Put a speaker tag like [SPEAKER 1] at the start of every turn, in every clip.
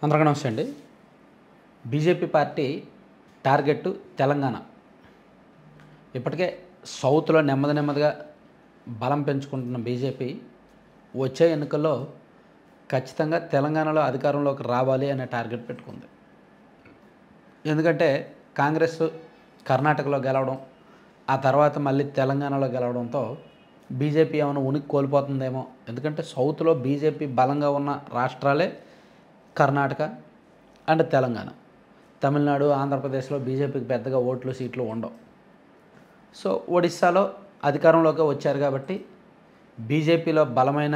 [SPEAKER 1] అందరికీ నమస్తే అండి. BJP party target Telangana. ఇప్పటికే సౌత్లో నెమ్మదిగా బలం పెంచుకుంటున్న బీజేపీ వచ్చే ఎన్నికల్లో ఖచ్చితంగా తెలంగాణలో అధికారంలోకి రావాలి అనే టార్గెట్ పెట్టుకుంది. ఎందుకంటే కాంగ్రెస్ కర్ణాటకలో గెలవడం, ఆ తర్వాత మళ్ళీ తెలంగాణలో గెలవడంతో బీజేపీ ఏమైనా ఉనికి కోల్పోతుందేమో. ఎందుకంటే సౌత్లో బీజేపీ బలంగా ఉన్న రాష్ట్రాలే కర్ణాటక అండ్ తెలంగాణ. తమిళనాడు, ఆంధ్రప్రదేశ్లో బీజేపీకి పెద్దగా ఓట్లు సీట్లు ఉండవు. సో ఒడిస్సాలో అధికారంలోకి వచ్చారు కాబట్టి బీజేపీలో బలమైన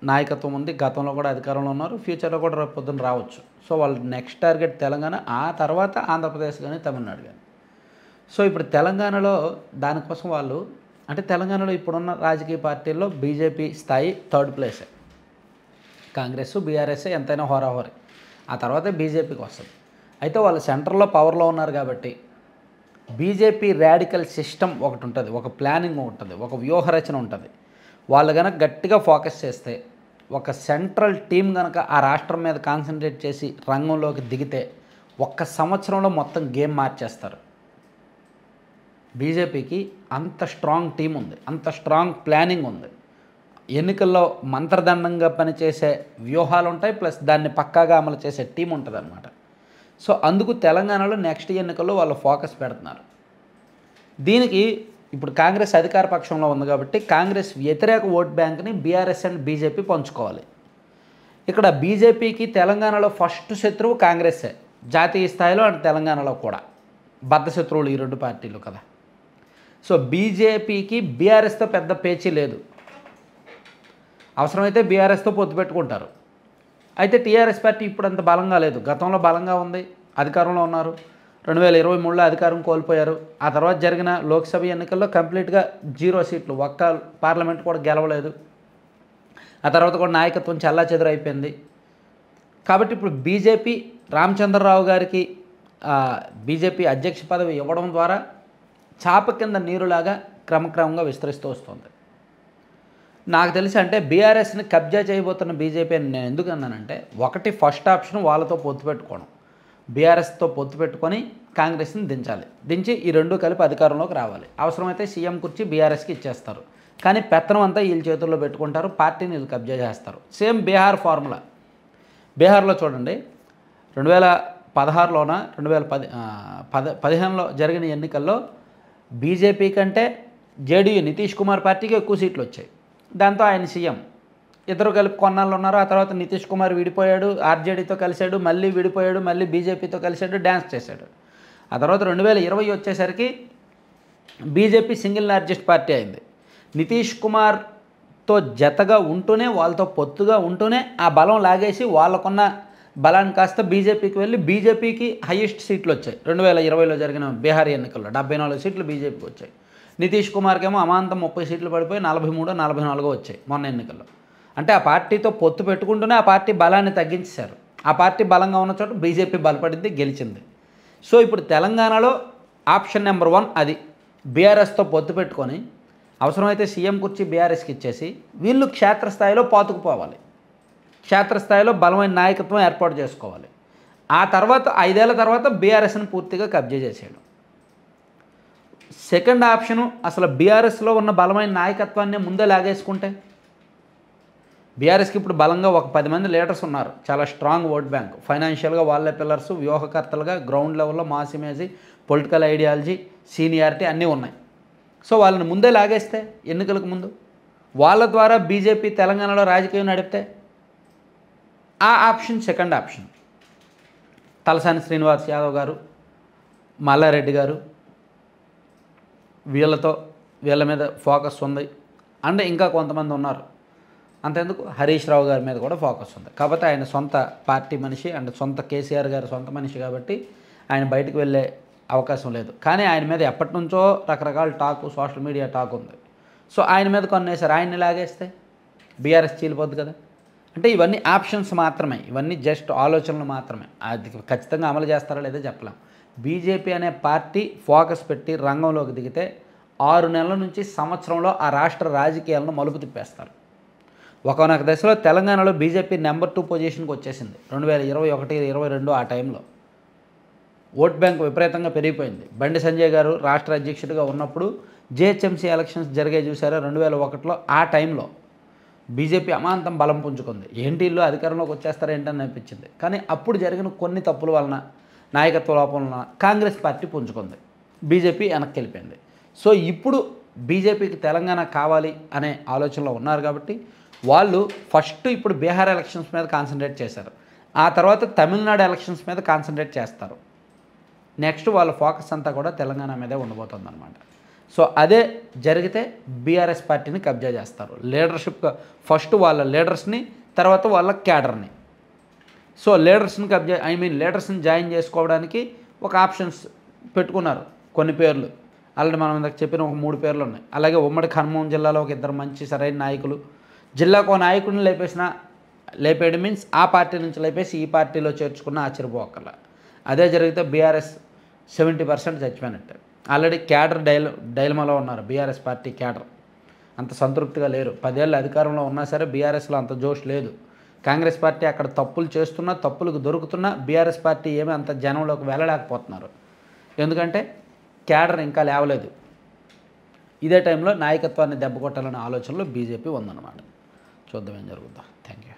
[SPEAKER 1] నాయకత్వం ఉంది. గతంలో కూడా అధికారంలో ఉన్నారు, ఫ్యూచర్లో కూడా రేపు పొద్దున్న రావచ్చు. సో వాళ్ళ నెక్స్ట్ టార్గెట్ తెలంగాణ, ఆ తర్వాత ఆంధ్రప్రదేశ్ కానీ తమిళనాడు కానీ. సో ఇప్పుడు తెలంగాణలో దానికోసం వాళ్ళు అంటే తెలంగాణలో ఇప్పుడున్న రాజకీయ పార్టీల్లో బీజేపీ స్థాయి థర్డ్ ప్లేసే. కాంగ్రెస్, బీఆర్ఎస్ ఎంతైనా హోరాహోరీ, ఆ తర్వాత బీజేపీకి వస్తుంది. అయితే వాళ్ళు సెంటర్లో పవర్లో ఉన్నారు కాబట్టి బీజేపీ రాడికల్ సిస్టమ్ ఒకటి ఉంటుంది, ఒక ప్లానింగ్ ఉంటుంది, ఒక వ్యూహరచన ఉంటుంది. వాళ్ళు కనుక గట్టిగా ఫోకస్ చేస్తే, ఒక సెంట్రల్ టీం కనుక ఆ రాష్ట్రం మీద కాన్సన్ట్రేట్ చేసి రంగంలోకి దిగితే ఒక్క సంవత్సరంలో మొత్తం గేమ్ మార్చేస్తారు. బీజేపీకి అంత స్ట్రాంగ్ టీం ఉంది, అంత స్ట్రాంగ్ ప్లానింగ్ ఉంది. ఎన్నికల్లో మంత్రదండంగా పనిచేసే వ్యూహాలు ఉంటాయి, ప్లస్ దాన్ని పక్కాగా అమలు చేసే టీం ఉంటుంది అన్నమాట. సో అందుకు తెలంగాణలో నెక్స్ట్ ఎన్నికల్లో వాళ్ళు ఫోకస్ పెడుతున్నారు. దీనికి ఇప్పుడు కాంగ్రెస్ అధికార పక్షంలో ఉంది కాబట్టి కాంగ్రెస్ వ్యతిరేక ఓట్ బ్యాంక్ని బీఆర్ఎస్ అండ్ బీజేపీ పంచుకోవాలి. ఇక్కడ బీజేపీకి తెలంగాణలో ఫస్ట్ శత్రువు కాంగ్రెస్సే, జాతీయ స్థాయిలో అండ్ తెలంగాణలో కూడా బద్ధశత్రువులు ఈ రెండు పార్టీలు కదా. సో బీజేపీకి బీఆర్ఎస్తో పెద్ద పేచీ లేదు. అవసరమైతే బీఆర్ఎస్తో పొత్తు పెట్టుకుంటారు. అయితే టీఆర్ఎస్ పార్టీ ఇప్పుడు అంత బలంగా లేదు, గతంలో బలంగా ఉంది, అధికారంలో ఉన్నారు. 2023లో అధికారం కోల్పోయారు. ఆ తర్వాత జరిగిన లోక్సభ ఎన్నికల్లో కంప్లీట్గా 0 సీట్లు, ఒక్క పార్లమెంట్ కూడా గెలవలేదు. ఆ తర్వాత కూడా నాయకత్వం చెల్లాచెదురు అయిపోయింది. కాబట్టి ఇప్పుడు బీజేపీ రామచంద్రరావు గారికి బీజేపీ అధ్యక్ష పదవి ఇవ్వడం ద్వారా చాప కింద నీరులాగా క్రమక్రమంగా విస్తరిస్తూ వస్తుంది. నాకు తెలిసి అంటే బీఆర్ఎస్ని కబ్జా చేయబోతున్న బీజేపీ అని నేను ఎందుకు అన్నానంటే, ఒకటి ఫస్ట్ ఆప్షన్ వాళ్ళతో పొత్తు పెట్టుకోవడం, బీఆర్ఎస్తో పొత్తు పెట్టుకొని కాంగ్రెస్ని దించాలి, దించి ఈ రెండు కలిపి అధికారంలోకి రావాలి. అవసరమైతే సీఎం కుర్చీ బీఆర్ఎస్కి ఇచ్చేస్తారు, కానీ పెత్తనం అంతా వీళ్ళ చేతుల్లో పెట్టుకుంటారు, పార్టీని వీళ్ళు కబ్జా చేస్తారు. Same Bihar formula. బీహార్లో చూడండి, 2016లోన 2015లో జరిగిన ఎన్నికల్లో బీజేపీ కంటే జేడీయూ నితీష్ కుమార్ పార్టీకి ఎక్కువ సీట్లు వచ్చాయి. దాంతో ఆయన సీఎం, ఇద్దరు కలిపి కొన్నాళ్ళు ఉన్నారు. ఆ తర్వాత నితీష్ కుమార్ విడిపోయాడు, ఆర్జేడీతో కలిశాడు, మళ్ళీ విడిపోయాడు, మళ్ళీ బీజేపీతో కలిశాడు, డ్యాన్స్ చేశాడు. ఆ తర్వాత 2020 వచ్చేసరికి బీజేపీ సింగిల్ లార్జెస్ట్ పార్టీ అయింది. నితీష్ కుమార్తో జతగా ఉంటూనే, వాళ్ళతో పొత్తుగా ఉంటూనే ఆ బలం లాగేసి వాళ్ళకున్న బలాన్ని కాస్త బీజేపీకి వెళ్ళి బీజేపీకి హైయెస్ట్ సీట్లు వచ్చాయి. 2020లో జరిగిన బీహార్ ఎన్నికల్లో 74 సీట్లు బీజేపీకి వచ్చాయి. నితీష్ కుమార్కేమో అమాంతం 30 సీట్లు పడిపోయి 43, 44 వచ్చాయి మొన్న ఎన్నికల్లో. అంటే ఆ పార్టీతో పొత్తు పెట్టుకుంటూనే ఆ పార్టీ బలాన్ని తగ్గించేశారు. ఆ పార్టీ బలంగా ఉన్న చోట బీజేపీ బలపడింది, గెలిచింది. సో ఇప్పుడు తెలంగాణలో ఆప్షన్ నెంబర్ 1 అది. బీఆర్ఎస్తో పొత్తు పెట్టుకొని అవసరమైతే సీఎం కుర్చీ బీఆర్ఎస్కి ఇచ్చేసి వీళ్ళు క్షేత్రస్థాయిలో పాతుకుపోవాలి, క్షేత్రస్థాయిలో బలమైన నాయకత్వం ఏర్పాటు చేసుకోవాలి. ఆ తర్వాత 5 ఏళ్ల తర్వాత బీఆర్ఎస్ని పూర్తిగా కబ్జా చేసేయడం. సెకండ్ ఆప్షను, అసలు బీఆర్ఎస్లో ఉన్న బలమైన నాయకత్వాన్ని ముందే లాగేసుకుంటే, బీఆర్ఎస్కి ఇప్పుడు బలంగా ఒక 10 మంది లీడర్స్ ఉన్నారు, చాలా స్ట్రాంగ్ ఓట్ బ్యాంక్, ఫైనాన్షియల్గా వాళ్ళే పిల్లర్స్, వ్యూహకర్తలుగా గ్రౌండ్ లెవెల్లో mass image, political ideology, seniority అన్నీ ఉన్నాయి. సో వాళ్ళని ముందే లాగేస్తే ఎన్నికలకు ముందు, వాళ్ళ ద్వారా బీజేపీ తెలంగాణలో రాజకీయం నడిపితే, ఆ option second option. Talasani Srinivas Yadav గారు, మల్లారెడ్డి గారు, వీళ్ళ మీద ఫోకస్ ఉంది. అండ్ ఇంకా కొంతమంది ఉన్నారు, అంతెందుకు హరీష్ రావు గారి మీద కూడా ఫోకస్ ఉంది. కాకపోతే ఆయన సొంత పార్టీ మనిషి అండ్ సొంత కేసీఆర్ గారు సొంత మనిషి కాబట్టి ఆయన బయటకు వెళ్ళే అవకాశం లేదు. కానీ ఆయన మీద ఎప్పటి నుంచో రకరకాల టాక్, సోషల్ మీడియా టాక్ ఉంది. సో ఆయన మీద కొన్నేసారు, ఆయన్ని లాగేస్తే బీఆర్ఎస్ చీలిపోద్ది కదా. అంటే ఇవన్నీ ఆప్షన్స్ మాత్రమే, ఇవన్నీ జస్ట్ ఆలోచనలు మాత్రమే. అది ఖచ్చితంగా అమలు చేస్తారో లేదో చెప్పలేం. బీజేపీ అనే పార్టీ ఫోకస్ పెట్టి రంగంలోకి దిగితే 6 నెలల నుంచి సంవత్సరంలో ఆ రాష్ట్ర రాజకీయాలను మలుపు తిప్పేస్తారు. ఒకనొక దశలో తెలంగాణలో బీజేపీ నెంబర్ 2 పొజిషన్కి వచ్చేసింది 2021, 22 ఆ టైంలో. ఓట్ బ్యాంక్ విపరీతంగా పెరిగిపోయింది. బండి సంజయ్ గారు రాష్ట్ర అధ్యక్షుడిగా ఉన్నప్పుడు జిహెచ్ఎంసీ ఎలక్షన్స్ జరిగే చూసారా 2001లో. ఆ టైంలో బీజేపీ అమాంతం బలం పుంజుకుంది. ఏంటి ఇల్లు అధికారంలోకి వచ్చేస్తారేంటని అనిపించింది. కానీ అప్పుడు జరిగిన కొన్ని తప్పుల వలన, నాయకత్వ లోపం వలన కాంగ్రెస్ పార్టీ పుంజుకుంది, బీజేపీ వెనక్కి వెళ్ళిపోయింది. సో ఇప్పుడు బీజేపీకి తెలంగాణ కావాలి అనే ఆలోచనలో ఉన్నారు కాబట్టి వాళ్ళు ఫస్ట్ ఇప్పుడు బీహార్ ఎలక్షన్స్ మీద కాన్సన్ట్రేట్ చేశారు. ఆ తర్వాత తమిళనాడు ఎలక్షన్స్ మీద కాన్సన్ట్రేట్ చేస్తారు. నెక్స్ట్ వాళ్ళ ఫోకస్ అంతా కూడా తెలంగాణ మీదే ఉండబోతుందన్నమాట. సో అదే జరిగితే బీఆర్ఎస్ పార్టీని కబ్జా చేస్తారు. లీడర్షిప్గా ఫస్ట్ వాళ్ళ లీడర్స్ని, తర్వాత వాళ్ళ క్యాడర్ని. సో లీడర్స్ని లీడర్స్ని జాయిన్ చేసుకోవడానికి ఒక ఆప్షన్స్ పెట్టుకున్నారు, కొన్ని పేర్లు. ఆల్రెడీ మనం ఇందాక చెప్పిన ఒక 3 పేర్లు ఉన్నాయి. అలాగే ఉమ్మడి ఖమ్మం జిల్లాలో ఒక 2 మంచి సరైన నాయకులు, జిల్లాకు ఒక నాయకుడిని లేపేయడం మీన్స్ ఆ పార్టీ నుంచి లేపేసి ఈ పార్టీలో చేర్చుకున్న ఆశ్చర్యపోకల. అదే జరిగితే బీఆర్ఎస్ 70% చచ్చిపోయినట్టే. ఆల్రెడీ క్యాడర్ డైలమాలో ఉన్నారు. బీఆర్ఎస్ పార్టీ క్యాడర్ అంత సంతృప్తిగా లేరు. 10 ఏళ్ళు అధికారంలో ఉన్నా సరే బీఆర్ఎస్లో అంత జోష్ లేదు. కాంగ్రెస్ పార్టీ అక్కడ తప్పులు చేస్తున్నా, తప్పులకు దొరుకుతున్నా బీఆర్ఎస్ పార్టీ ఏమీ అంత జనంలోకి వెళ్ళలేకపోతున్నారు. ఎందుకంటే క్యాడర్ ఇంకా లేవలేదు. ఇదే టైంలో నాయకత్వాన్ని దెబ్బకొట్టాలనే ఆలోచనలో బీజేపీ ఉందన్నమాట. చూద్దాం ఏం జరుగుతుందో. Thank you.